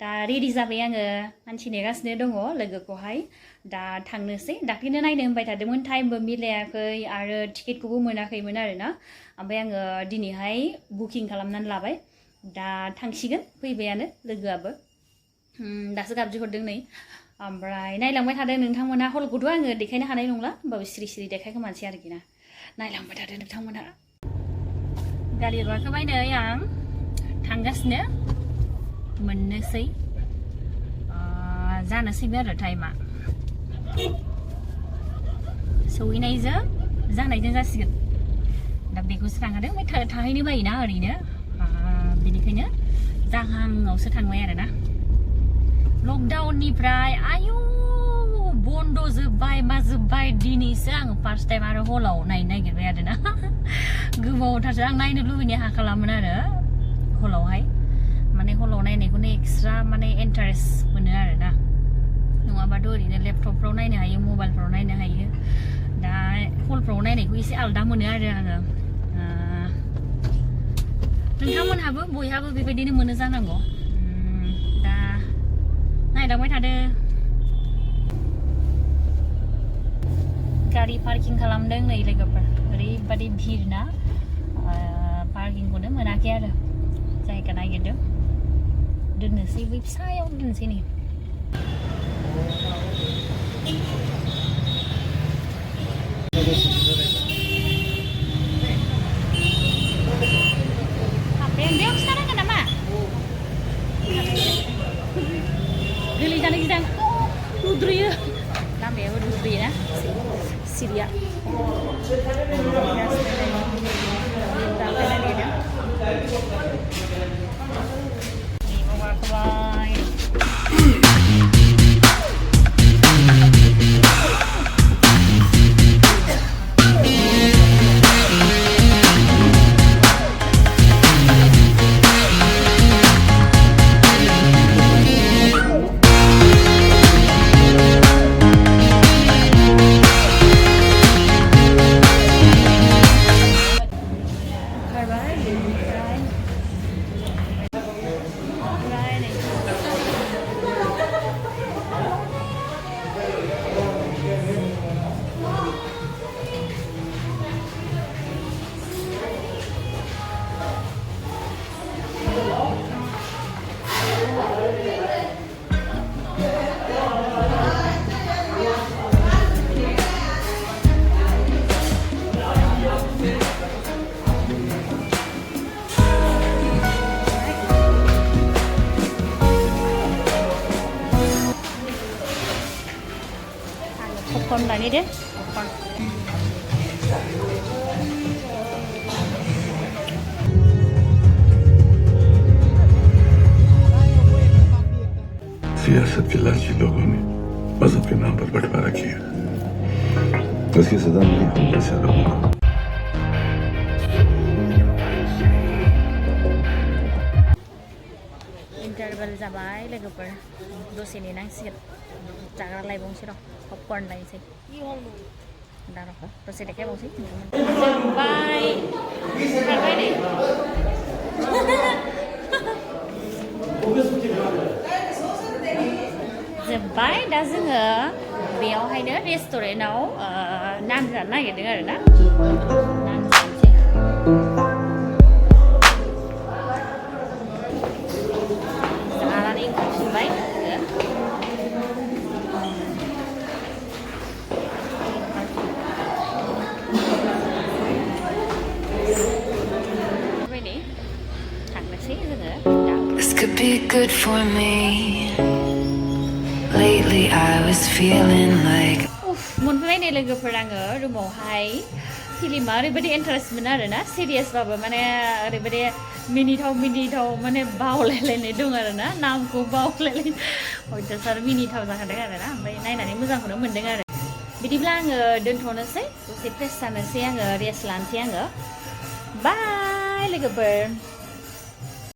दा रेडि जाबाय आङो मानसि नेगासिनो दङ लोगोखौहाय दा थांनोसै दाख्लैनो नायनो होनबाय थादोंमोन टाइमबो मिलायाखै आरो टिकेटखौबो मोनाखैमोन आरोना ओमफ्राय आङो दिनैहाय बुकिं खालामनानै लाबाय दा थांसिगोन फैबायानो लोगोआबो दासो गाबज्रिहरदों नै ओमफ्राय नायलांबाय थादों नोंथांमोना हलखौथ' आङो देखायनो हानाय नंला होमबाबो सिरि सिरि देखायखोमानोसै आरोखि ना नायलांबाय थादों नोंथंमोना गारि गाखोबाय नै आं थांगासिनो मोननोसै जानोसैबो आरो टाइमा सहैनायजों जानायजों जासिगोन दा बेखौसो थांखादों ओमफ्राय थाहैनो बायोना ओरैनो बेनिखायनो जाहांआवसो थांबाय आरोना लकडाउननिफ्राय आयु बन्द जोब्बाय मा जोब्बाय दिनैसो आङो फार्स्ट टाइम आरो हलाव नायनो नागिरबाय आरोना गोबावथारसो आं नायनो लुबैनाय हाखालामोन आरो हलावहाय माने हलाव नायनायखौनो एक्सट्रा माने इन्टारेस्ट मोनो आरोना नङाबाथ' ओरैनो लेपटपफ्राव नायनो हायो मबाइलफ्राव नायनो हायो दा हलफ्राव नायनायखौ एसे आलदा मोनो आरो आङो नोंथांमोनहाबो बयहाबो बेबायदिनो मोनो जानांगौ दा नायलांबाय थादों गारि पार्किं खालामदों नै लोगोफोर ओरैबादि भिर ना पार्किंखौनो मोनाखै आरो जायगा नागिरदों दोननोसै बै फिसायाव दोननोसै नै बेयाव खिथानांगोन नामा गोलै जानो गिदां रुद्रुयो लामायाबो रुद्रुयोना सिरिया popcorn lại đi đấy popcorn सियासत के लालची लोगों ने मजहब के नाम पर बंटवारा किया उसकी सजा मिली हम जैसे लोगों को इन्टारभेल जाबाय लोगोफोर दसे नेनांसिगोन जाग्रा लायबावनोसै र' पपकर्न लायनोसै दा र' दसे देखायबावनोसै जोब्बाय ओंखारबाय नै जोब्बाय दा जोङो बेयावहायनो रेस्टुरेन्टाव नान जानो नागिरदों आरो ना नान जानोसै जानानै ओंखारफिनबाय थांनोसै जोङो This could be good for me. Lately I was feeling like मोनफैबाय नै लोगोफोर आङो रुमावहाय फिल्मा ओरैबायदि इन्टारेस्ट मोनो आरोना सिरियासबाबो माने ओरैबायदि मिनिथाव माने बावलायलायनाय दं आरोना नामखौ बावलायलाय अयथासार मिनिथाव जाखादों आरोना ओमफ्राय नायनानै मोजांखौनो मोनदों आरो बिदिब्ला आङो दोनथ'नोसै दसे फ्रेस जानोसै आङो रेस्ट लानोसै आङो बाय लोगोफोर